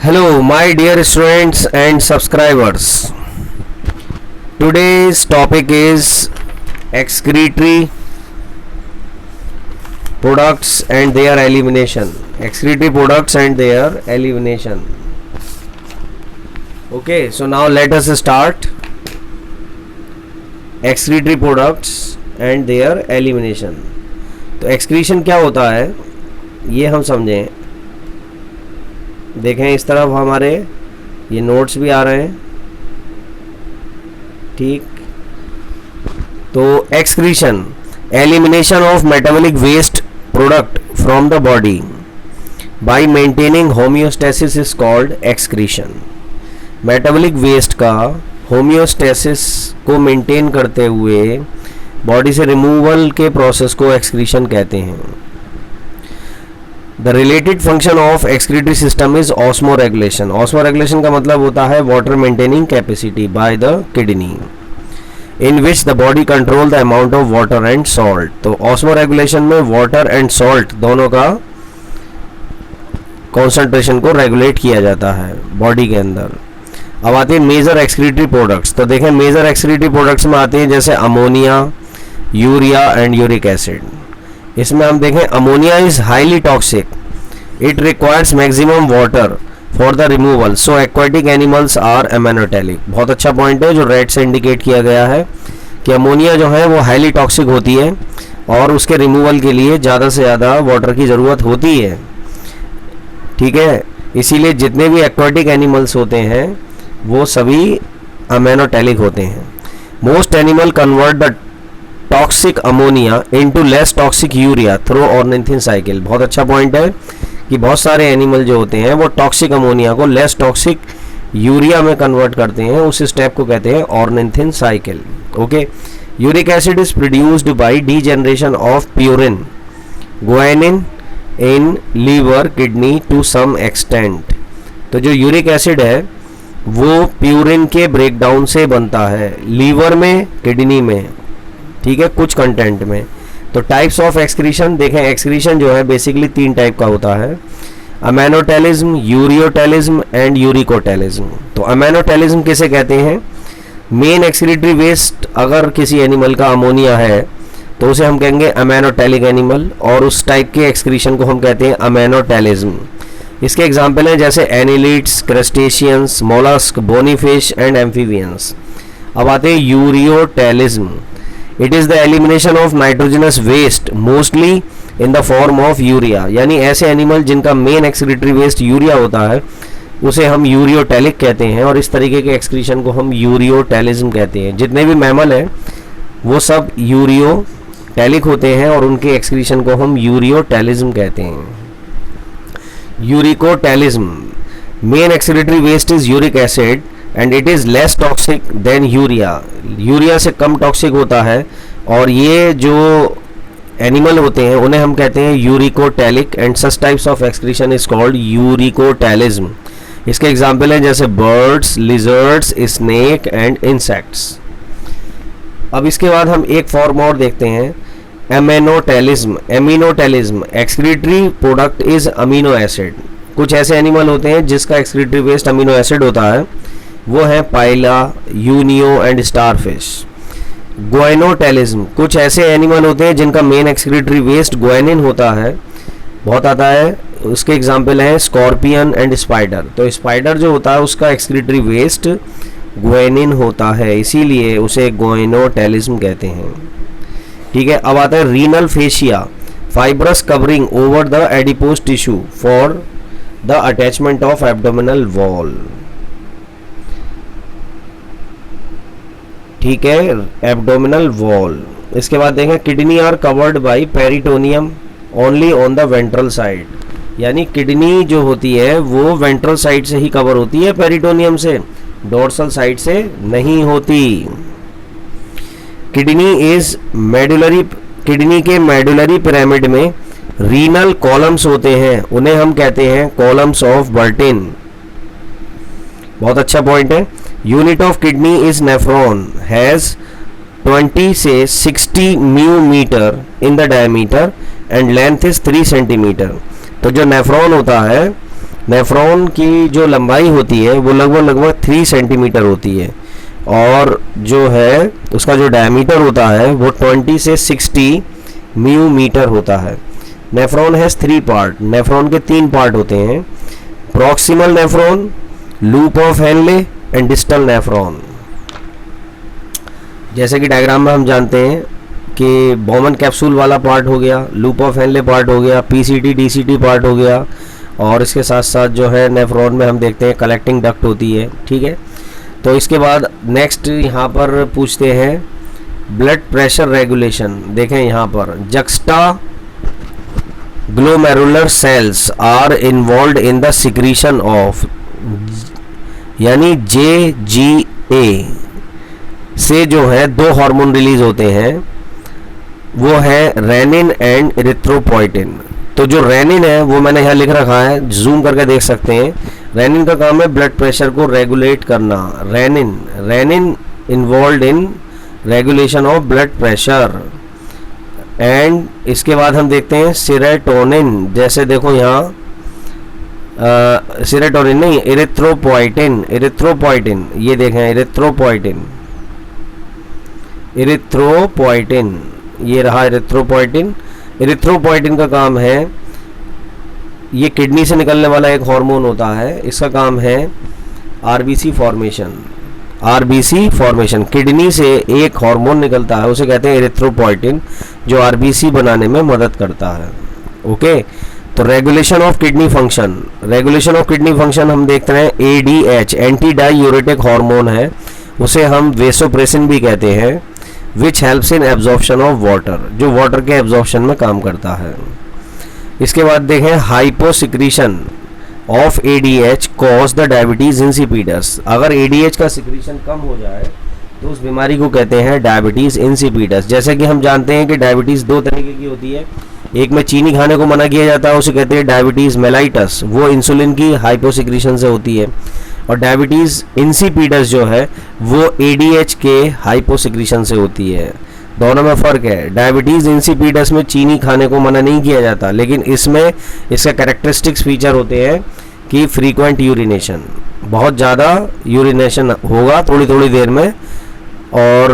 Hello, my dear students and subscribers. Today's topic is excretory products and their elimination. Excretory products and their elimination. Okay, so now let us start excretory products and their elimination. तो excretion क्या होता है ये हम समझें. देखें इस तरफ हमारे ये नोट्स भी आ रहे हैं. ठीक, तो excretion, elimination of metabolic waste product from the body by maintaining homeostasis is called excretion. Metabolic waste का होमियोस्टेसिस को मेंटेन करते हुए बॉडी से रिमूवल के प्रोसेस को एक्सक्रीशन कहते हैं. The related function of excretory system is osmoregulation. Osmoregulation का मतलब होता है water maintaining capacity by the kidney in which the body control the amount of water and salt. तो ऑस्मोरेगुलेशन में वाटर एंड सॉल्ट दोनों का कॉन्सेंट्रेशन को regulate किया जाता है बॉडी के अंदर. अब आते हैं मेजर एक्सक्रीटरी प्रोडक्ट्स. तो देखें मेजर एक्सक्रीटरी प्रोडक्ट्स में आते हैं जैसे ammonia, urea and uric acid. इसमें हम देखें ammonia is highly toxic. It requires maximum water for the removal, so aquatic animals are ammonotelic. बहुत अच्छा पॉइंट है जो रेड से इंडिकेट किया गया है कि अमोनिया जो है वो हाईली टॉक्सिक होती है और उसके रिमूवल के लिए ज़्यादा से ज़्यादा वाटर की ज़रूरत होती है. ठीक है, इसीलिए जितने भी एक्वाटिक एनिमल्स होते हैं वो सभी अमेनोटेलिक होते हैं. Most animal convert the toxic ammonia into less toxic urea through ornithine cycle. बहुत अच्छा पॉइंट है कि बहुत सारे एनिमल जो होते हैं वो टॉक्सिक अमोनिया को लेस टॉक्सिक यूरिया में कन्वर्ट करते हैं. उस स्टेप को कहते हैं ornithine cycle. Okay, uric acid is produced by degeneration of purine guanine in liver kidney to some extent. तो जो यूरिक एसिड है वो प्यूरिन के ब्रेकडाउन से बनता है लीवर में, किडनी में. ठीक है, कुछ कंटेंट में. तो टाइप्स ऑफ एक्सक्रीशन देखें. एक्सक्रीशन जो है बेसिकली 3 टाइप का होता है: अमेनोटेलिज्म, यूरियोटेलिज्म एंड यूरिकोटेलिज्म. तो अमेनोटेलिज्म किसे कहते हैं? मेन एक्सक्रीटरी वेस्ट अगर किसी एनिमल का अमोनिया है तो उसे हम कहेंगे अमेनोटेलिक एनिमल, और उस टाइप के एक्सक्रीशन को हम कहते हैं अमेनोटेलिज्म. इसके एग्जाम्पल हैं जैसे annelids, crustaceans, mollusc, bony fish and amphibians. अब आते हैं ureotelism. It is the elimination of nitrogenous waste mostly in the form of urea. यानी ऐसे एनिमल जिनका मेन एक्सक्रीटरी वेस्ट यूरिया होता है उसे हम यूरियोटेलिक कहते हैं, और इस तरीके के एक्सक्रीशन को हम यूरियोटेलिज्म कहते हैं. जितने भी मैमल हैं वो सब यूरियोटेलिक होते हैं और उनके एक्सक्रीशन को हम यूरियोटेलिज्म कहते हैं. Uricotelism, main excretory waste is uric acid and it is less toxic than urea. Urea से कम टॉक्सिक होता है और ये जो एनिमल होते हैं उन्हें हम कहते हैं uricotelic, and such types of excretion is called uricotelism. इसके एग्जाम्पल हैं जैसे birds, lizards, snake and insects. अब इसके बाद हम एक फॉर्म और देखते हैं, aminotelism. Aminotelism, excretory product is amino acid. कुछ ऐसे एनिमल होते हैं जिसका एक्सक्रीटरी वेस्ट अमीनो एसिड होता है, वो है पाइला, यूनियो एंड स्टारफिश. ग्वाइनोटेलिज्म, कुछ ऐसे एनिमल होते हैं जिनका मेन एक्सक्रीटरी वेस्ट ग्वानिन होता है, बहुत आता है. उसके एग्जाम्पल हैं स्कॉर्पियन एंड स्पाइडर. तो स्पाइडर जो होता है उसका एक्सक्रीटरी वेस्ट ग्वानिन होता है, इसीलिए उसे ग्वाइनोटेलिज्म कहते हैं. ठीक है, अब आता है renal fascia, fibrous covering over the adipose tissue for the attachment of abdominal wall. ठीक है, एब्डोमिनल वॉल. इसके बाद देखें kidney are covered by peritoneum only on the ventral side. यानी किडनी जो होती है वो वेंट्रल साइड से ही कवर होती है पेरिटोनियम से, डोर्सल साइड से नहीं होती. किडनी इज मेडुलरी, किडनी के मेडुलरी पिरामिड में रीनल कॉलम्स होते हैं, उन्हें हम कहते हैं कॉलम्स ऑफ बर्टिन. बहुत अच्छा पॉइंट है. Unit of kidney is nephron, has 20 से 60 mu metre in the diameter and length is 3 centimetre. तो जो नेफ्रॉन होता है नेफ्रॉन की जो लंबाई होती है वो लगभग 3 सेंटीमीटर होती है, और जो है उसका जो डायमीटर होता है वो 20 से 60 म्यूमीटर होता है। नेफ्रॉन हैज़ 3 पार्ट, नेफ्रॉन के 3 पार्ट होते हैं, proximal nephron, loop of Henley and distal nephron. जैसे कि डायग्राम में हम जानते हैं कि बॉमन कैप्सूल वाला पार्ट हो गया, लूप ऑफ हेनले पार्ट हो गया, पीसीटी डीसीटी पार्ट हो गया, और इसके साथ साथ जो है नेफ्रॉन में हम देखते हैं कलेक्टिंग डक्ट होती है। ठीक है, तो इसके बाद नेक्स्ट यहाँ पर पूछते हैं ब्लड प्रेशर रेगुलेशन। देखें यहाँ पर juxtaglomerular cells are involve in the secretion of, यानी JGA से जो है 2 हार्मोन रिलीज होते हैं, वो है रेनिन एंड इरिथ्रोपोइटिन। तो जो रेनिन है वो मैंने यहाँ लिख रखा है, जूम करके देख सकते हैं। रेनिन का काम है ब्लड प्रेशर को रेगुलेट करना। Renin involve in regulation of blood pressure. And इसके बाद हम देखते हैं सेरोटोनिन, जैसे देखो यहाँ सेरोटोनिन नहीं, इरिथ्रोपोइटिन, ये देखें इरिथ्रोपोइटिन, ये रहा इरिथ्रोपोइटिन। इरिथ्रोपोइटिन का काम है, ये किडनी से निकलने वाला एक हार्मोन होता है, इसका काम है आरबीसी फॉर्मेशन। किडनी से एक हार्मोन निकलता है, उसे कहते हैं इरिथ्रोपोइटिन, जो आरबीसी बनाने में मदद करता है। ओके, तो रेगुलेशन ऑफ किडनी फंक्शन हम देखते हैं ADH, एंटी डायूरेटिक हार्मोन है, उसे हम वेसोप्रेसिन भी कहते हैं, which helps in absorption of water, जो वाटर के एब्जॉर्प्शन में काम करता है। इसके बाद देखें hyposecretion of ADH cause the diabetes insipidus. अगर ADH का सिक्रीशन कम हो जाए तो उस बीमारी को कहते हैं डायबिटीज इंसिपिडस। जैसे कि हम जानते हैं कि डायबिटीज 2 तरीके की होती है, एक में चीनी खाने को मना किया जाता है, उसे कहते हैं डायबिटीज मेलाइटस, वो इंसुलिन की हाइपोसिक्रीशन से होती है, और डायबिटीज इंसिपिडस जो है वो ADH के हाइपोसिक्रीशन से होती है। दोनों में फ़र्क है। डायबिटीज़ इंसिपिडस में चीनी खाने को मना नहीं किया जाता, लेकिन इसमें इसका कैरेक्टरिस्टिक्स फीचर होते हैं कि फ्रीक्वेंट यूरिनेशन, बहुत ज़्यादा यूरिनेशन होगा थोड़ी देर में, और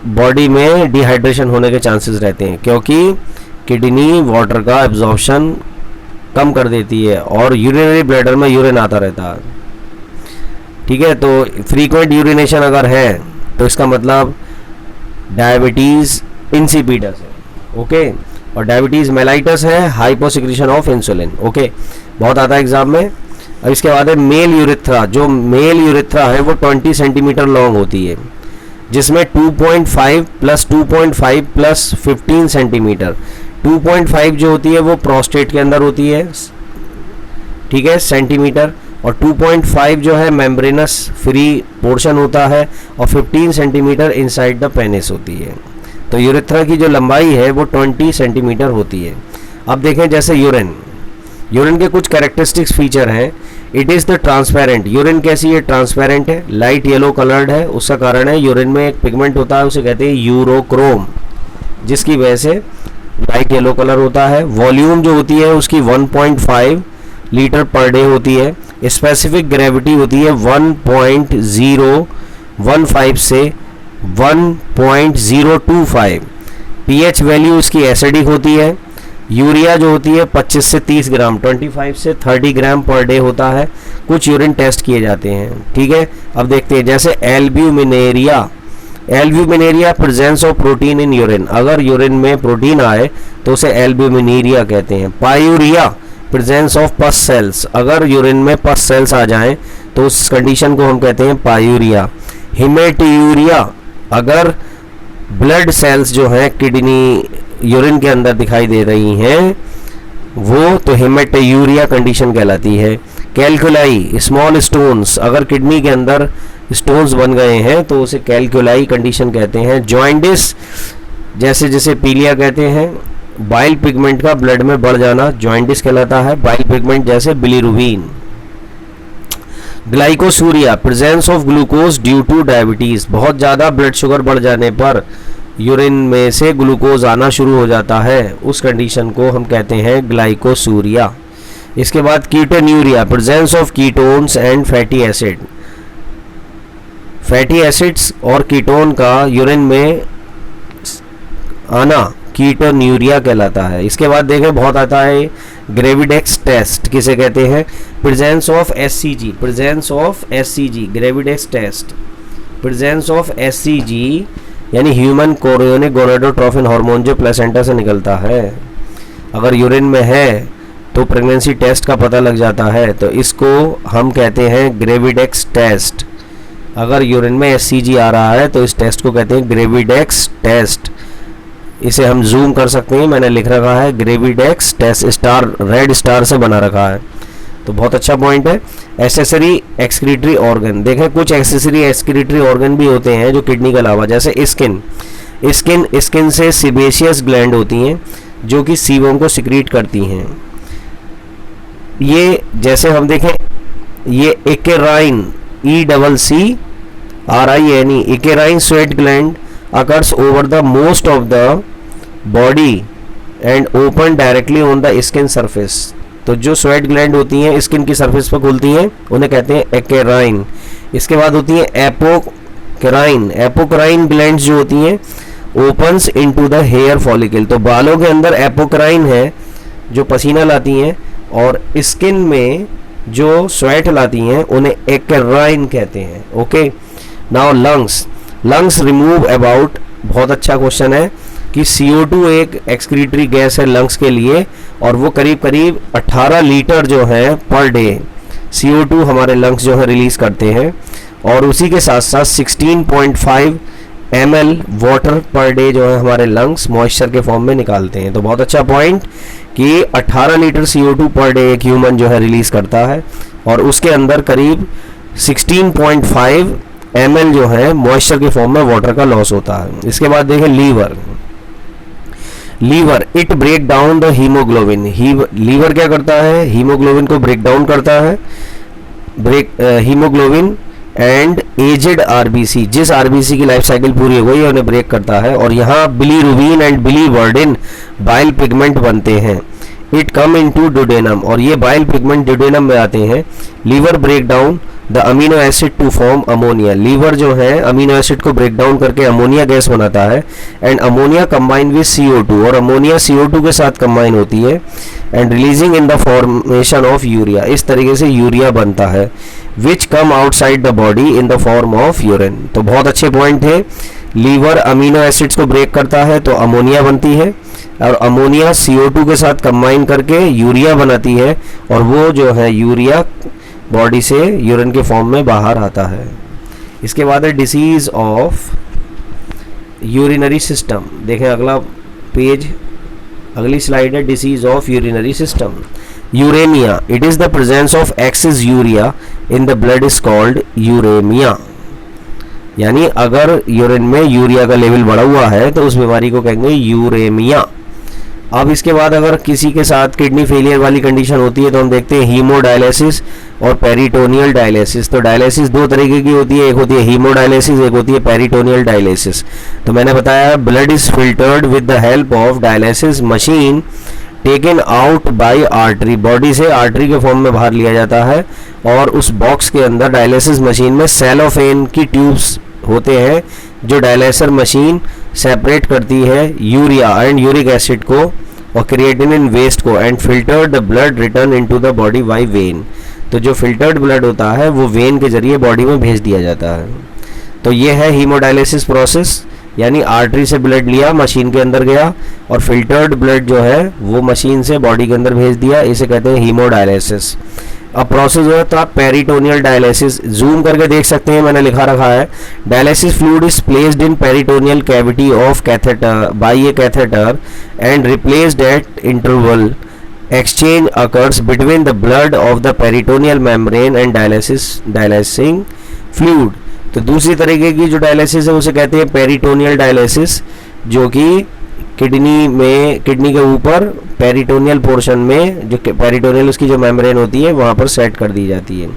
बॉडी में डिहाइड्रेशन होने के चांसेस रहते हैं, क्योंकि किडनी वाटर का एब्जॉर्प्शन कम कर देती है और यूरिनरी ब्लैडर में यूरिन आता रहता है। ठीक है, तो फ्रीक्वेंट यूरिनेशन अगर है तो इसका मतलब डायबिटीज़ इंसिपिडस है। ओके, और डायबिटीज़ मेलाइटस है हाइपोसिक्रीशन ऑफ इंसुलिन। ओके, बहुत आता है एग्जाम में। अब इसके बाद है मेल यूरिथ्रा। जो मेल यूरिथ्रा है वो 20 सेंटीमीटर लॉन्ग होती है, जिसमें 2.5 प्लस 2.5 प्लस 15 सेंटीमीटर। 2.5 जो होती है वो प्रोस्टेट के अंदर होती है, ठीक है, सेंटीमीटर, और 2.5 जो है मेम्ब्रेनस फ्री पोर्शन होता है, और 15 सेंटीमीटर इनसाइड द पेनिस होती है। तो यूरेथ्रा की जो लंबाई है वो 20 सेंटीमीटर होती है। अब देखें जैसे यूरिन के कुछ कैरेक्टरिस्टिक्स फीचर हैं। It is the transparent. Urine कैसी है? ट्रांसपेरेंट है, लाइट येलो कलर्ड है। उसका कारण है यूरिन में एक पिगमेंट होता है, उसे कहते हैं यूरोक्रोम, जिसकी वजह से लाइट येलो कलर होता है। वॉल्यूम जो होती है उसकी 1.5 लीटर पर डे होती है। स्पेसिफिक ग्रेविटी होती है 1.015 से 1.025। पीएच वैल्यू इसकी एसिडिक होती है। यूरिया जो होती है 25 से 30 ग्राम, 25 से 30 ग्राम पर डे होता है। कुछ यूरिन टेस्ट किए जाते हैं, ठीक है। अब देखते हैं जैसे albuminuria presence of protein in urine. अगर यूरिन में प्रोटीन आए तो उसे एल्ब्यूमिनेरिया कहते हैं। Pyuria presence of pus cells. अगर यूरिन में पस सेल्स आ जाएं तो उस कंडीशन को हम कहते हैं पायूरिया। हिमेट्यूरिया, अगर ब्लड सेल्स जो हैं किडनी यूरिन के अंदर दिखाई दे रही हैं वो तो हिमेट्यूरिया कंडीशन कहलाती है। कैलकुलाई, स्मॉल स्टोन्स, अगर किडनी के अंदर स्टोन्स बन गए हैं तो उसे कैलकुलाई कंडीशन कहते हैं। जॉइंडिस, जैसे पीलिया कहते हैं, बाइल पिगमेंट का ब्लड में बढ़ जाना जॉइंडिस कहलाता है। बाइल पिगमेंट जैसे bilirubin. Glycosuria, presence of glucose due two diabetes. बहुत ज़्यादा ब्लड शुगर बढ़ जाने पर यूरिन में से ग्लूकोज आना शुरू हो जाता है, उस कंडीशन को हम कहते हैं ग्लाइकोसूरिया। इसके बाद ketonuria, presence of ketones and fatty acid. Fatty acids और कीटोन का यूरिन में आना कीटोन्यूरिया कहलाता है। इसके बाद देखें बहुत आता है ग्रेविडेक्स टेस्ट, किसे कहते हैं, presence of SCG, presence of SCG, gravidex test, presence of SCG यानी ह्यूमन कोरियोनिक गोनाडोट्रोफिन हार्मोन जो प्लेसेंटा से निकलता है, अगर यूरिन में है तो प्रेगनेंसी टेस्ट का पता लग जाता है, तो इसको हम कहते हैं ग्रेविडेक्स टेस्ट। अगर यूरिन में एससीजी आ रहा है तो इस टेस्ट को कहते हैं ग्रेविडेक्स टेस्ट। इसे हम जूम कर सकते हैं, मैंने लिख रखा है ग्रेविडेक्स टेस्ट, स्टार रेड स्टार से बना रखा है, तो बहुत अच्छा पॉइंट है। एक्सेसरी एक्सक्रीटरी ऑर्गन, देखें कुछ एक्सेसरी एक्सक्रीटरी ऑर्गन भी होते हैं जो किडनी के अलावा, जैसे स्किन से सीबेशियस ग्लैंड होती हैं जो कि सीबम को सिक्रीट करती हैं। ये जैसे हम देखें, ये eccrine, ECCRINE, eccrine sweat gland occurs over the most of the body and open directly on the skin surface। तो जो स्वेट ग्लैंड होती हैं स्किन की सरफेस पर खुलती हैं उन्हें कहते हैं एक्केराइन। इसके बाद होती हैं एपोक्राइन, एपोक्राइन ग्लैंड्स जो होती हैं opens into the hair follicle. तो बालों के अंदर एपोक्राइन है जो पसीना लाती हैं, और स्किन में जो स्वेट लाती हैं उन्हें एक्केराइन कहते हैं। Okay, now lungs remove about, बहुत अच्छा क्वेश्चन है कि CO2 एक एक्सक्रीटरी गैस है लंग्स के लिए, और वो करीब 18 लीटर जो है पर डे CO2 हमारे लंग्स जो है रिलीज करते हैं, और उसी के साथ साथ 16.5 ml वाटर पर डे जो है हमारे लंग्स मॉइस्चर के फॉर्म में निकालते हैं। तो बहुत अच्छा पॉइंट कि 18 लीटर CO2 पर डे एक ह्यूमन जो है रिलीज करता है, और उसके अंदर करीब 16.5 ml जो है मॉइस्चर के फॉर्म में वाटर का लॉस होता है। इसके बाद देखें liver it break down the haemoglobin. Liver क्या करता है, हीमोग्लोबिन को ब्रेक डाउन करता है, हीमोग्लोबिन एंड एजेड आरबीसी, जिस आरबीसी की लाइफ साइकिल पूरी हो गई है उन्हें ब्रेक करता है, और यहाँ bilirubin and biliverdin bile pigment बनते हैं। इट कम इनटू ड्यूडेनम, और ये बाइल पिगमेंट ड्यूडेनम में आते हैं। Liver break down the amino acid to form ammonia, liver जो है अमीनो एसिड को ब्रेक डाउन करके अमोनिया गैस बनाता है, and ammonia combine with CO2, और अमोनिया CO2 के साथ कंबाइन होती है, and releasing in the formation of urea, इस तरीके से यूरिया बनता है, which come outside the body in the form of urine. तो बहुत अच्छे पॉइंट थे, लीवर अमीनो एसिड्स को ब्रेक करता है तो अमोनिया बनती है, और अमोनिया CO2 के साथ कंबाइन करके यूरिया बनाती है, और वो जो है यूरिया बॉडी से यूरिन के फॉर्म में बाहर आता है। इसके बाद है डिसीज ऑफ यूरिनरी सिस्टम। देखें अगला पेज, अगली स्लाइड है disease of urinary system. Uraemia, it is the presence of excess urea in the blood is called uraemia, यानी अगर यूरिन में यूरिया का लेवल बढ़ा हुआ है तो उस बीमारी को कहेंगे यूरेमिया। अब इसके बाद अगर किसी के साथ किडनी फेलियर वाली कंडीशन होती है तो हम देखते हैं हीमोडायलिसिस और पेरिटोनियल डायलिसिस। तो डायलिसिस दो तरीके की होती है, एक होती है हीमोडायलिसिस, एक होती है पेरिटोनियल डायलिसिस। तो मैंने बताया blood is filtered with the help of dialysis machine taken out by artery, body से आर्टरी के फॉर्म में बाहर लिया जाता है, और उस बॉक्स के अंदर डायलिसिस मशीन में सेलोफेन की ट्यूब्स होते हैं जो डायलिसर मशीन सेपरेट करती है यूरिया एंड यूरिक एसिड को और क्रिएटिनिन वेस्ट को, and filtered the blood return into the body bye when. तो जो फिल्टर्ड ब्लड होता है वो वेन के जरिए बॉडी में भेज दिया जाता है। तो ये है हीमोडायलिसिस प्रोसेस, यानी आर्टरी से ब्लड लिया, मशीन के अंदर गया, और फिल्टर्ड ब्लड जो है वो मशीन से बॉडी के अंदर भेज दिया, इसे कहते हैं हीमोडायलिसिस। अब प्रोसेस जो है तो आप पेरिटोनियल डायलिसिस जूम करके देख सकते हैं, मैंने लिखा रखा है dialysis fluid is placed in peritoneal cavity of catheter by a catheter and replaced at interval. Exchange occurs between the blood of the peritoneal membrane and dialysing fluid. तो दूसरी तरीके की जो डायलिसिस है उसे कहते हैं पेरिटोनियल डायलिसिस, जो कि किडनी के ऊपर पेरिटोनियल पोर्शन में, जो पेरिटोनियल उसकी जो मेम्ब्रेन होती है वहाँ पर सेट कर दी जाती है।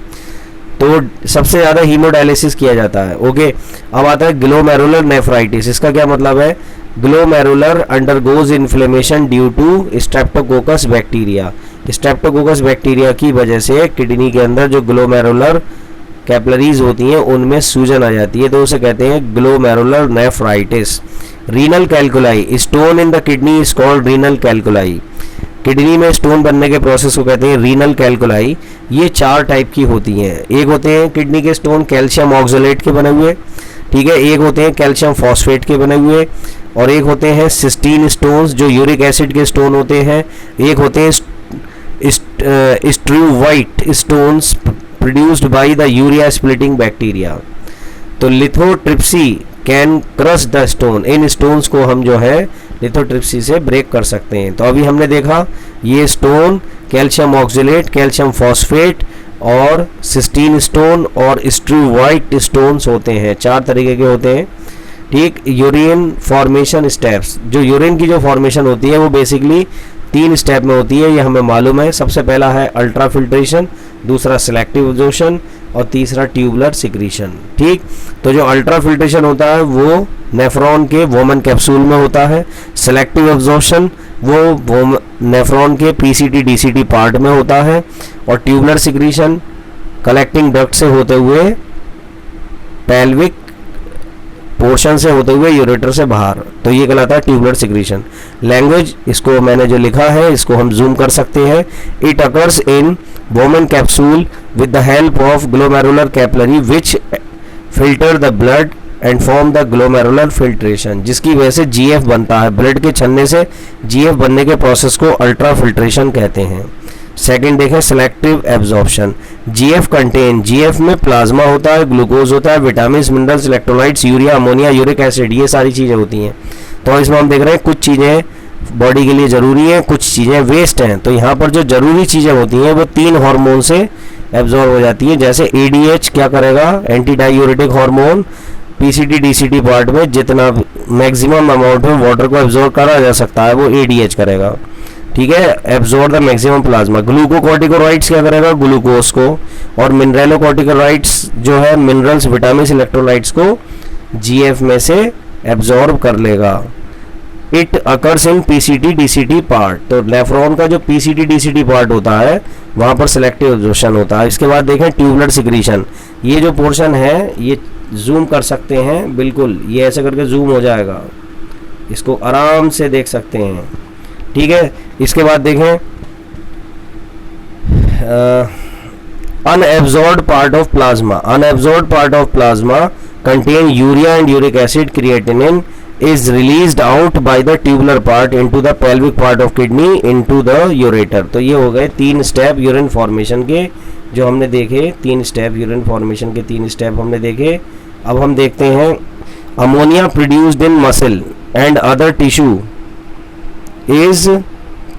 तो सबसे ज़्यादा हीमोडायलिसिस किया जाता है। ओके, अब आता है ग्लोमेरुलर नेफ्राइटिस। इसका क्या मतलब है? Glomerular undergoes inflammation due to streptococcus bacteria. Streptococcus bacteria की वजह से किडनी के अंदर जो ग्लोमेरुलर कैपिलरीज होती हैं उनमें सूजन आ जाती है, तो उसे कहते हैं glomerular nephritis. Renal कैल्कुलाई, stone in the kidney is called renal कैल्कुलाई। Kidney में स्टोन बनने के प्रोसेस को कहते हैं रीनल कैल्कुलाई। ये 4 टाइप की होती हैं। एक होते हैं किडनी के स्टोन कैल्शियम ऑक्सलेट के बने हुए, ठीक है, एक होते हैं कैल्शियम फॉस्फेट के बने हुए, और एक होते हैं सिस्टीन स्टोन्स जो यूरिक एसिड के स्टोन होते हैं, एक होते हैं struvite stones produced by the urea splitting bacteria. तो lithotripsy can crush the stone, इन स्टोन्स को हम जो है लिथोट्रिप्सी से ब्रेक कर सकते हैं। तो अभी हमने देखा ये stone calcium oxalate, calcium phosphate और सिस्टीन स्टोन और स्ट्रूवाइट स्टोन्स होते हैं, 4 तरीके के होते हैं, ठीक। यूरिन फॉर्मेशन स्टेप्स, जो यूरिन की जो फॉर्मेशन होती है वो बेसिकली 3 स्टेप में होती है, ये हमें मालूम है। सबसे पहला है अल्ट्रा फिल्ट्रेशन, दूसरा सिलेक्टिव एब्जॉर्प्शन और तीसरा ट्यूबुलर सिक्रीशन, ठीक। तो जो अल्ट्रा फिल्ट्रेशन होता है वो नेफ्रॉन के वोमन कैप्सूल में होता है, सिलेक्टिव एब्जॉर्प्शन वो नेफ्रॉन के पीसीटी डीसीटी पार्ट में होता है, और ट्यूबुलर सिक्रीशन कलेक्टिंग डक्ट से होते हुए पेल्विक पोर्शन से होते हुए यूरेटर से बाहर, तो ये कहलाता है ट्यूबुलर सिक्रीशन। लैंग्वेज, इसको मैंने जो लिखा है इसको हम जूम कर सकते हैं। It occurs in woman capsule with the help of glomerular capillary which filter the blood and form the glomerular filtration, जिसकी वजह से जीएफ बनता है। ब्लड के छन्ने से जीएफ बनने के प्रोसेस को अल्ट्रा फिल्ट्रेशन कहते हैं। सेकंड देखें selective absorption. GF contain, GF में प्लाज्मा होता है, ग्लूकोज होता है, vitamin, minerals, electrolytes, urea, ammonia, uric acid, ये सारी चीज़ें होती हैं। तो इसमें हम देख रहे हैं कुछ चीज़ें बॉडी के लिए ज़रूरी हैं, कुछ चीज़ें वेस्ट हैं। तो यहाँ पर जो ज़रूरी चीज़ें होती हैं वो 3 हार्मोन से एब्जॉर्ब हो जाती हैं। जैसे एडीएच क्या करेगा, anti diuretic hormone PCT DCT part में जितना मैक्सिमम अमाउंट में वाटर को एब्जॉर्ब करा जा सकता है वो एडीएच करेगा, ठीक है, एब्जॉर्ब द मैक्सिमम प्लाज्मा। ग्लूकोकॉर्टिकोराइड्स क्या करेगा, ग्लूकोज को, और मिनरलोकॉर्टिकोराइड्स जो है मिनरल्स, विटामिन, इलेक्ट्रोलाइट्स को जीएफ में से एब्जॉर्ब कर लेगा। It occurs in PCT DCT part, तो नेफ्रॉन का जो पीसीटी डीसीटी पार्ट होता है वहाँ पर सिलेक्टिव एब्जॉर्प्शन होता है। इसके बाद देखें ट्यूबुलर सिक्रीशन, ये जो पोर्शन है ये जूम कर सकते हैं, बिल्कुल ये ऐसे करके जूम हो जाएगा, इसको आराम से देख सकते हैं, ठीक है। इसके बाद देखें unabsorbed part of plasma, unabsorbed part of plasma contain urea and uric acid, creatinine is released out by the tubular part into the pelvic part of kidney into the ureter। तो ये हो गए 3 स्टेप यूरिन फॉर्मेशन के जो हमने देखे, 3 step urine formation के 3 step हमने देखे। अब हम देखते हैं ammonia produced in muscle and other tissue is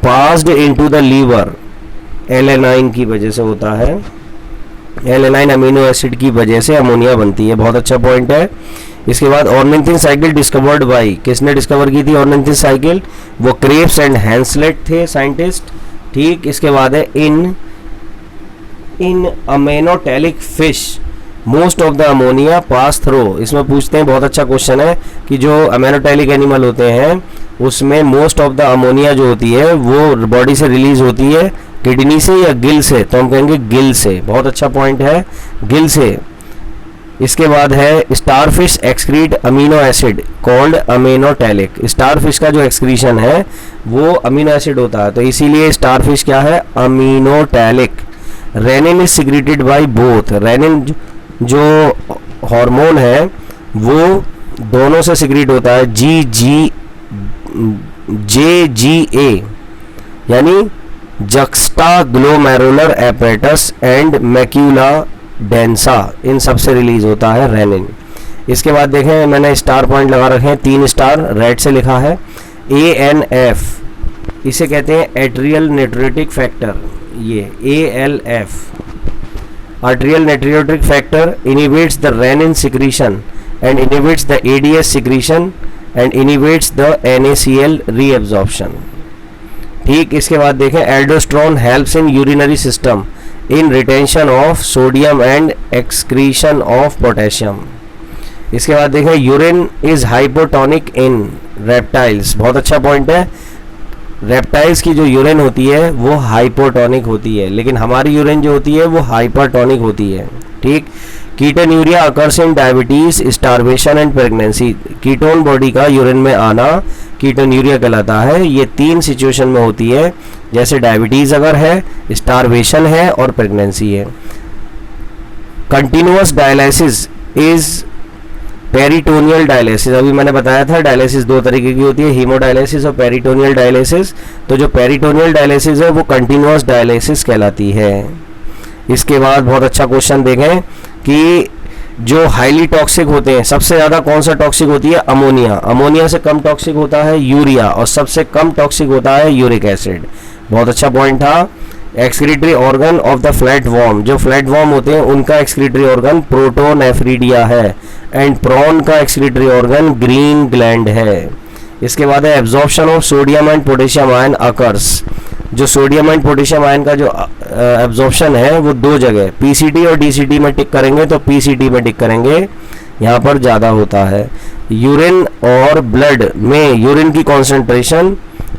passed into the liver, alanine की वजह से होता है, एलेनाइन अमीनो एसिड की वजह से अमोनिया बनती है, बहुत अच्छा पॉइंट है। इसके बाद ऑर्निथिन साइकिल डिस्कवर्ड बाय, किसने डिस्कवर की थी ऑर्निथिन साइकिल, वो क्रेप्स एंड हैंसलेट थे साइंटिस्ट, ठीक। इसके बाद है in aminotelic fish most of the ammonia pass through, इसमें पूछते हैं, बहुत अच्छा क्वेश्चन है कि जो अमेनोटेलिक एनिमल होते हैं उसमें मोस्ट ऑफ द अमोनिया जो होती है वो बॉडी से रिलीज होती है, किडनी से या गिल से, तो हम कहेंगे गिल से, बहुत अच्छा पॉइंट है, गिल से। इसके बाद है starfish excrete amino acid called aminotelic, starfish का जो एक्सक्रीशन है वो अमीनो एसिड होता है, तो इसीलिए स्टारफिश क्या है, aminotelic. Renin is secreted by both, renin जो हार्मोन है वो दोनों से सिक्रेट होता है, JGA यानी juxta glomerular apparatus and macula densa, इन सब से रिलीज होता है रेनिन। इसके बाद देखें मैंने स्टार पॉइंट लगा रखे हैं, 3 स्टार रेड से लिखा है। ANF इसे कहते हैं एट्रियल नेट्रियोटिक फैक्टर, ये ALF atrial natriuretic factor inhibits the renin secretion and inhibits the ADS secretion and inhibits the NaCl reabsorption, ठीक। इसके बाद देखें aldosterone helps in urinary system in retention of sodium and excretion of potassium. इसके बाद देखें urine is hypotonic in reptiles, बहुत अच्छा point है, रेप्टाइल्स की जो यूरिन होती है वो हाइपोटोनिक होती है, लेकिन हमारी यूरिन जो होती है वो हाइपरटोनिक होती है। ठीक। Ketonuria occurs in diabetes, starvation and pregnancy. Ketone body का यूरिन में आना कीटोन्यूरिया कहलाता है। ये 3 सिचुएशन में होती है, जैसे डायबिटीज अगर है, स्टारवेशन है और प्रेगनेंसी है। Continuous dialysis is peritoneal dialysis. अभी मैंने बताया था डायलिसिस 2 तरीके की होती है, हीमोडायलिसिस और पेरिटोनियल डायलिसिस। तो जो पेरिटोनियल डायलिसिस है वो कंटिन्यूअस डायलिसिस कहलाती है। इसके बाद बहुत अच्छा क्वेश्चन देखें कि जो हाईली टॉक्सिक होते हैं, सबसे ज़्यादा कौन सा टॉक्सिक होती है? अमोनिया। अमोनिया से कम टॉक्सिक होता है यूरिया, और सबसे कम टॉक्सिक होता है यूरिक एसिड। बहुत अच्छा पॉइंट था। Excretory organ of the flat warm, जो फ्लैट वॉर्म होते हैं उनका एक्सक्रीटरी ऑर्गन प्रोटोनेफ्रिडिया है, एंड प्रॉन का एक्सक्रीटरी ऑर्गन ग्रीन ग्लैंड है। इसके बाद है absorption of sodium and potassium ion occurs. जो सोडियम एंड पोटेशियम आयन का जो एब्जॉर्प्शन है वो 2 जगह, पीसीटी और डीसीटी में टिक करेंगे तो पीसीटी में टिक करेंगे, यहाँ पर ज़्यादा होता है। यूरिन और ब्लड में यूरिन की कॉन्सेंट्रेशन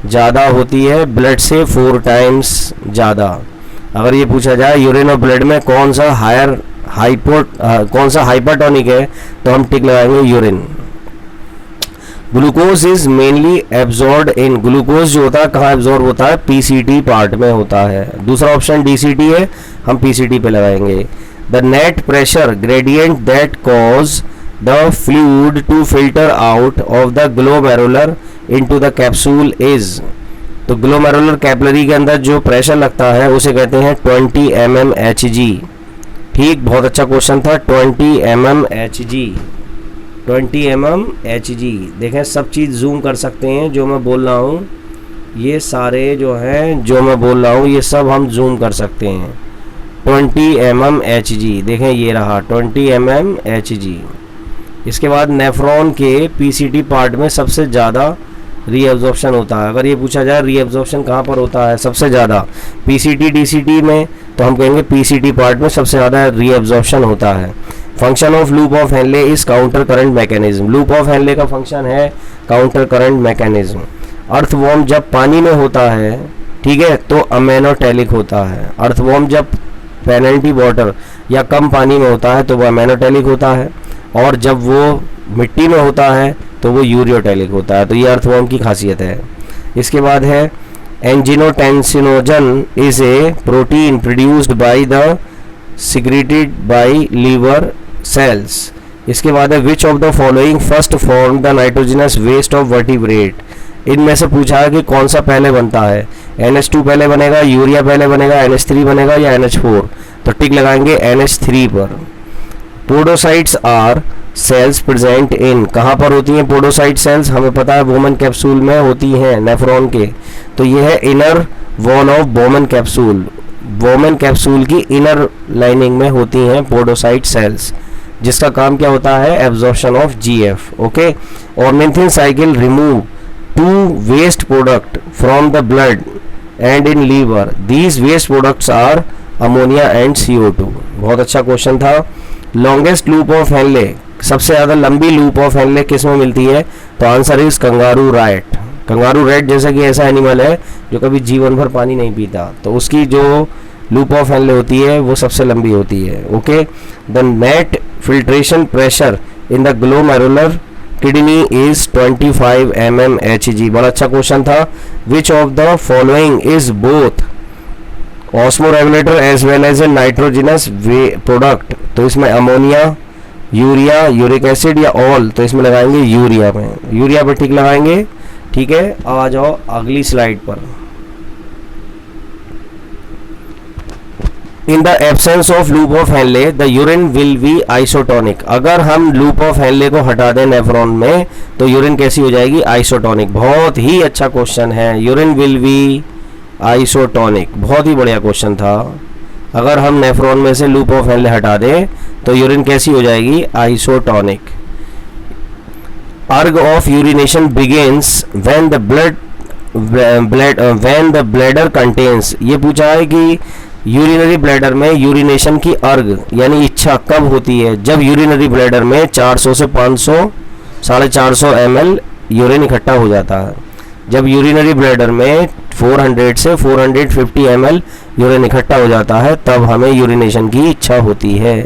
ज़्यादा होती है ब्लड से 4 टाइम्स ज़्यादा। अगर ये पूछा जाए यूरिन और ब्लड में कौन सा हाइपरटोनिक है, तो हम टिक लगाएंगे urine. Glucose is mainly absorb in, glucose जो होता है कहाँ एब्जॉर्ब होता है? पीसीटी पार्ट में होता है। दूसरा ऑप्शन डीसीटी है, हम पीसीटी पे लगाएंगे। The net pressure gradient that cause the fluid to filter out of the glomerular into the capsule is, तो ग्लोमेरुलर कैपिलरी के अंदर जो प्रेशर लगता है उसे कहते हैं 20 mmHg। ठीक, बहुत अच्छा क्वेश्चन था। 20 mmHg, 20 mmHg। देखें सब चीज़ जूम कर सकते हैं, जो मैं बोल रहा हूँ ये सारे जो हैं, जो मैं बोल रहा हूँ ये सब हम जूम कर सकते हैं। 20 mmHg, देखें ये रहा 20 mmHg। इसके बाद नेफ्रॉन के पीसीटी पार्ट में सबसे ज़्यादा रीअब्जॉर्प्शन होता है। अगर ये पूछा जाए रीअब्जॉर्प्शन कहाँ पर होता है सबसे ज़्यादा, पीसीटी डीसीटी में, तो हम कहेंगे पीसीटी पार्ट में सबसे ज़्यादा रीअब्जॉर्प्शन होता है। Function of loop of Henley is counter current mechanism. Loop of Henley का फंक्शन है काउंटर करंट मैकेनिज्म। अर्थवॉर्म जब पानी में होता है, ठीक है, तो अमेनोटेलिक होता है। अर्थवॉर्म जब पेनल्टी वाटर या कम पानी में होता है तो वो अमेनोटेलिक होता है, और जब वो मिट्टी में होता है तो वो यूरियोटेलिक होता है। तो ये अर्थवॉर्म की खासियत है। इसके बाद है angiotensinogen is a protein produced by the secreted by liver cells. इसके बाद है which of the following first form the nitrogenous waste of vertebrate. इनमें से पूछा है कि कौन सा पहले बनता है, NH2 पहले बनेगा, यूरिया पहले बनेगा, NH3 बनेगा या NH4, तो टिक लगाएंगे NH3 पर। Podocytes are cells present in, कहाँ पर होती हैं पोडोसाइट सेल्स? हमें पता है वोमन कैप्सूल में होती हैं, नेफ्रॉन के। तो ये है inner wall of woman capsule. Woman capsule की इनर लाइनिंग में होती हैं पोडोसाइट सेल्स, जिसका काम क्या होता है? Absorption of GF। Okay. Ornithine cycle remove 2 waste product from the blood and in liver. These waste products are ammonia and CO2। बहुत अच्छा क्वेश्चन था। लॉन्गेस्ट लूप ऑफ हेनले, सबसे ज़्यादा लंबी लूप ऑफ हेनले किस में मिलती है? तो answer is kangaroo rat. Kangaroo rat जैसा कि ऐसा एनिमल है जो कभी जीवन भर पानी नहीं पीता, तो उसकी जो लूप ऑफ हेनले होती है वो सबसे लंबी होती है। Okay. The net filtration pressure in the glomerular kidney is 25 mmHg। बड़ा अच्छा क्वेश्चन था। Which of the following is both osmoregulator as well as a nitrogenous product. तो इसमें अमोनिया, यूरिया, यूरिक एसिड या ऑल, तो इसमें लगाएंगे यूरिया में। यूरिया पे टिक लगाएंगे। ठीक है, अब आ जाओ अगली स्लाइड पर। In the absence of loop of Henley the urine will be isotonic. अगर हम लूप ऑफ हेनले को हटा दें नेफ्रॉन में तो यूरिन कैसी हो जाएगी? आइसोटोनिक। बहुत ही अच्छा क्वेश्चन है। यूरिन विल बी आइसोटोनिक, बहुत ही बढ़िया क्वेश्चन था। अगर हम नेफ्रॉन में से लूप ऑफ हेनले हटा दें तो यूरिन कैसी हो जाएगी? आइसोटोनिक। अर्ग of urination begins when the bladder contains. ये पूछा है कि यूरिनरी ब्लैडर में यूरिनेशन की अर्ग यानी इच्छा कब होती है? जब यूरिनरी ब्लैडर में 400 से 500 450 ml यूरिन इकट्ठा हो जाता है। जब यूरिनरी ब्लैडर में 400 से 450 ml यूरिन इकट्ठा हो जाता है तब हमें यूरिनेशन की इच्छा होती है।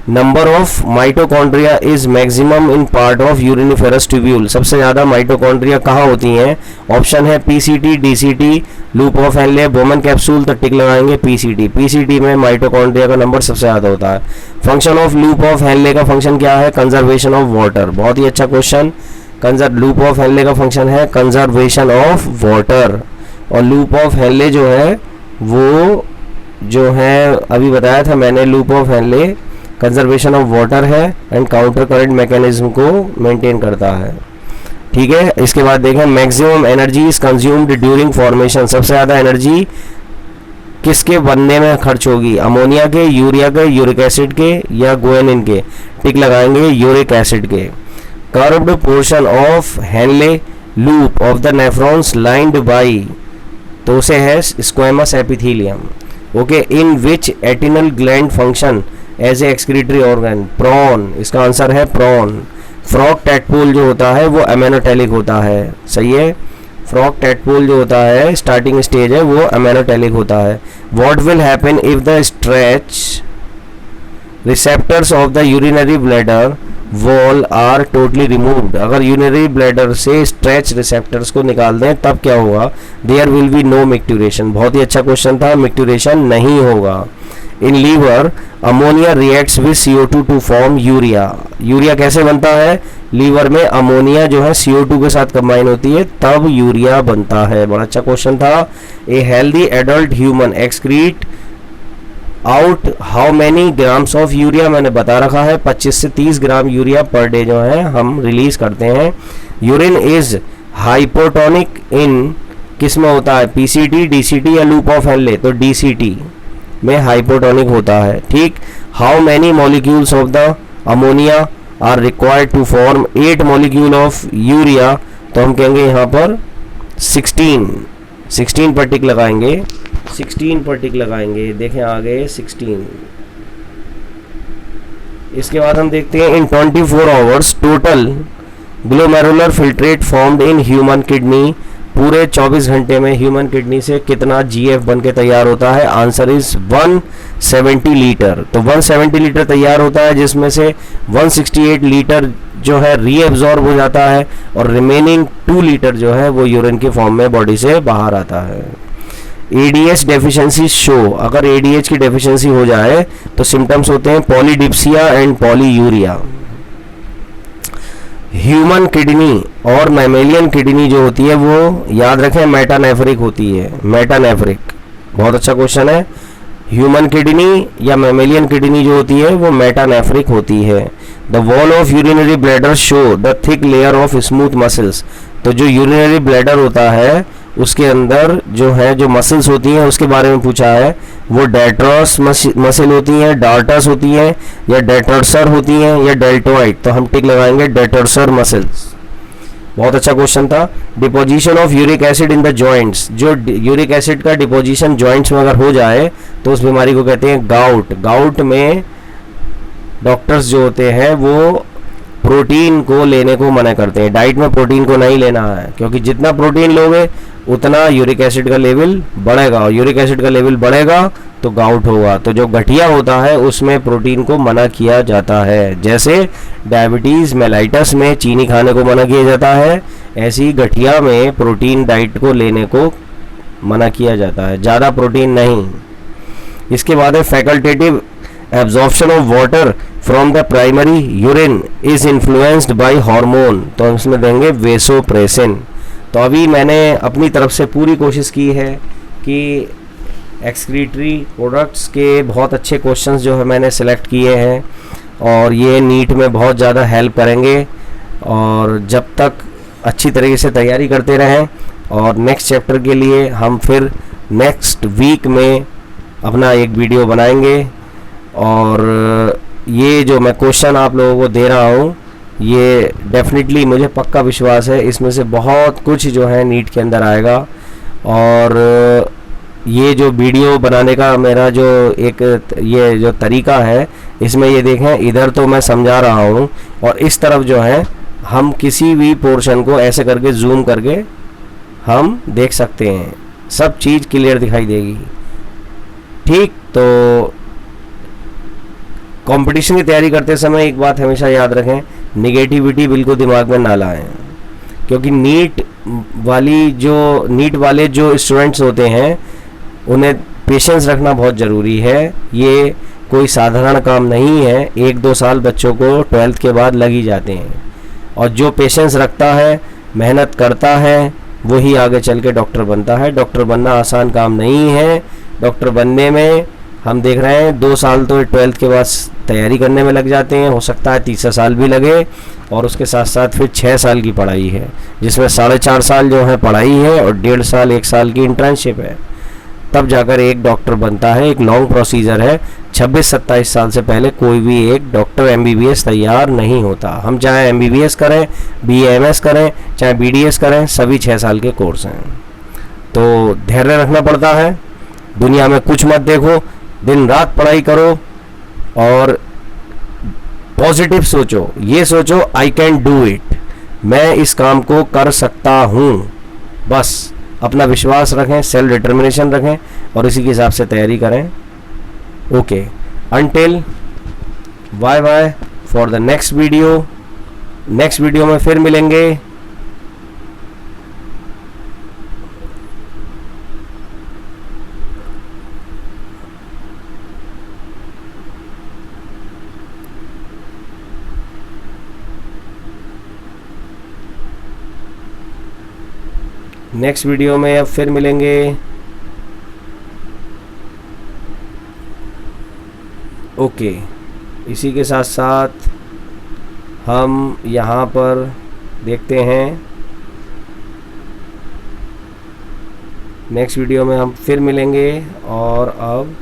Number of mitochondria is maximum in part of uriniferous tubule. सबसे ज़्यादा माइटोकॉन्ड्रिया कहाँ होती हैं? ऑप्शन है PCT, DCT, loop of Henley, Bowman capsule, तो टिक लगाएंगे पीसीटी। पीसीटी में माइटोकॉन्ड्रिया का नंबर सबसे ज़्यादा होता है। Function of loop of Henley का फंक्शन क्या है? Conservation of water. बहुत ही अच्छा क्वेश्चन। लूप ऑफ हेनले का फंक्शन है कंजर्वेशन ऑफ वाटर, और लूप ऑफ हेनले जो है वो जो है अभी बताया था मैंने, loop of Henley conservation of water है एंड काउंटर करंट मैकेनिज्म को मेंटेन करता है। ठीक है, इसके बाद देखें maximum energy is consumed during formation. सबसे ज़्यादा एनर्जी किसके बनने में खर्च होगी? अमोनिया के, यूरिया के, यूरिक एसिड के या गुआनिन के? टिक लगाएंगे यूरिक एसिड के। Curved portion of Henle loop of the nephrons lined by, तो उसे है squamous epithelium. Okay, in which antennal gland function as a excretory organ? Prawn, इसका आंसर है प्रॉन। फ्रॉग टैडपोल जो होता है वो एमेनोटेलिक होता है, सही है। फ्रॉग टैडपोल जो होता है स्टार्टिंग स्टेज है वो एमेनोटेलिक होता है। What will happen if the stretch receptors of the urinary bladder wall are totally removed? अगर यूरिनरी ब्लैडर से स्ट्रेच रिसेप्टर्स को निकाल दें तब क्या होगा? There will be no micturition. बहुत ही अच्छा क्वेश्चन था, मिक्टूरेशन नहीं होगा। In liver ammonia reacts with CO2 to form urea. Urea कैसे बनता है? लीवर में अमोनिया जो है CO2 के साथ कंबाइन होती है तब यूरिया बनता है। बड़ा अच्छा क्वेश्चन था। A healthy adult human excrete out how many grams of urea? मैंने बता रखा है 25 से 30 ग्राम यूरिया पर डे जो है हम रिलीज करते हैं। यूरिन इज हाइपोटोनिक इन किस में होता है? पीसीटी, डीसीटी या लूप ऑफ हेनले? तो डीसीटी में हाइपोटोनिक होता है। ठीक। How many molecules of the ammonia are required to form 8 molecule of urea? तो हम कहेंगे यहाँ पर 16 पर टिक लगाएंगे, 16 पर टिक लगाएंगे। देखें आगे 16। इसके बाद हम देखते हैं इन 24 hours total glomerular filtrate formed in human kidney. पूरे 24 घंटे में ह्यूमन किडनी से कितना जीएफ बन के तैयार होता है? Answer is 170 litre. तो 170 लीटर तैयार होता है जिसमें से 168 लीटर जो है रीएब्जॉर्ब हो जाता है और रिमेनिंग 2 लीटर जो है वो यूरिन के फॉर्म में बॉडी से बाहर आता है। एडीएच डेफिशिएंसी शो, अगर एडीएच की डेफिशिएंसी हो जाए तो सिम्टम्स होते हैं polydipsia and polyuria. Human kidney और मैमेलियन किडनी जो होती है वो याद रखें मेटानेफ्रिक होती है। मेटानेफ्रिक, बहुत अच्छा क्वेश्चन है। ह्यूमन किडनी या मैमेलियन किडनी जो होती है वो मेटानेफ्रिक होती है। The wall of urinary bladder show the thick layer of smooth muscles. तो जो यूरिनरी ब्लैडर होता है उसके अंदर जो है जो मसल्स होती हैं उसके बारे में पूछा है। वो डेट्रस मसल होती हैं, डार्टस होती हैं या डेटर्सर होती हैं या डेल्टोइड? तो हम टिक लगाएंगे डेटर्सर मसल्स। बहुत अच्छा क्वेश्चन था। Deposition of uric acid in the joints, जो यूरिक एसिड का डिपोजिशन जॉइंट्स में अगर हो जाए तो उस बीमारी को कहते हैं गाउट। गाउट में डॉक्टर्स जो होते हैं वो प्रोटीन को लेने को मना करते हैं। डाइट में प्रोटीन को नहीं लेना है क्योंकि जितना प्रोटीन लोगे उतना यूरिक एसिड का लेवल बढ़ेगा और यूरिक एसिड का लेवल बढ़ेगा तो गाउट होगा। तो जो गठिया होता है उसमें प्रोटीन को मना किया जाता है। जैसे डायबिटीज़ मेलाइटस में चीनी खाने को मना किया जाता है, ऐसी गठिया में प्रोटीन डाइट को लेने को मना किया जाता है, ज़्यादा प्रोटीन नहीं। इसके बाद है facultative absorption of water from the primary urine is influenced by hormone. तो हम इसमें देंगे वेसोप्रेसिन। तो अभी मैंने अपनी तरफ से पूरी कोशिश की है कि एक्सक्रीटरी प्रोडक्ट्स के बहुत अच्छे क्वेश्चंस जो है मैंने सेलेक्ट किए हैं और ये नीट में बहुत ज़्यादा हेल्प करेंगे। और जब तक अच्छी तरीके से तैयारी करते रहें और नेक्स्ट चैप्टर के लिए हम फिर नेक्स्ट वीक में अपना एक वीडियो बनाएंगे। और ये जो मैं क्वेश्चन आप लोगों को दे रहा हूँ ये डेफिनेटली मुझे पक्का विश्वास है इसमें से बहुत कुछ जो है नीट के अंदर आएगा। और ये जो वीडियो बनाने का मेरा जो एक ये जो तरीका है इसमें ये देखें, इधर तो मैं समझा रहा हूँ और इस तरफ जो है हम किसी भी पोर्शन को ऐसे करके जूम करके हम देख सकते हैं, सब चीज़ क्लियर दिखाई देगी। ठीक, तो कंपटीशन की तैयारी करते समय एक बात हमेशा याद रखें, निगेटिविटी बिल्कुल दिमाग में ना लाएं, क्योंकि नीट वाले जो स्टूडेंट्स होते हैं उन्हें पेशेंस रखना बहुत ज़रूरी है। ये कोई साधारण काम नहीं है, 1-2 साल बच्चों को 12th के बाद लग ही जाते हैं, और जो पेशेंस रखता है, मेहनत करता है, वही आगे चल के डॉक्टर बनता है। डॉक्टर बनना आसान काम नहीं है। डॉक्टर बनने में हम देख रहे हैं 2 साल तो 12th के बाद तैयारी करने में लग जाते हैं, हो सकता है तीसरा साल भी लगे, और उसके साथ साथ फिर 6 साल की पढ़ाई है, जिसमें 4.5 साल जो है पढ़ाई है और 1.5 साल 1 साल की इंटर्नशिप है, तब जाकर एक डॉक्टर बनता है। एक लॉन्ग प्रोसीजर है। 26-27 साल से पहले कोई भी एक डॉक्टर MBBS तैयार नहीं होता। हम चाहे MBBS करें, BAMS करें, चाहे BDS करें, सभी 6 साल के कोर्स हैं। तो धैर्य रखना पड़ता है, दुनिया में कुछ मत देखो, दिन रात पढ़ाई करो और पॉजिटिव सोचो। ये सोचो आई कैन डू इट, मैं इस काम को कर सकता हूँ। बस अपना विश्वास रखें, सेल्फ डिटर्मिनेशन रखें और इसी के हिसाब से तैयारी करें। Okay, until bye bye for the next video. Next video में फिर मिलेंगे। नेक्स्ट वीडियो में अब फिर मिलेंगे। ओके, इसी के साथ साथ हम यहाँ पर देखते हैं, नेक्स्ट वीडियो में हम फिर मिलेंगे। और अब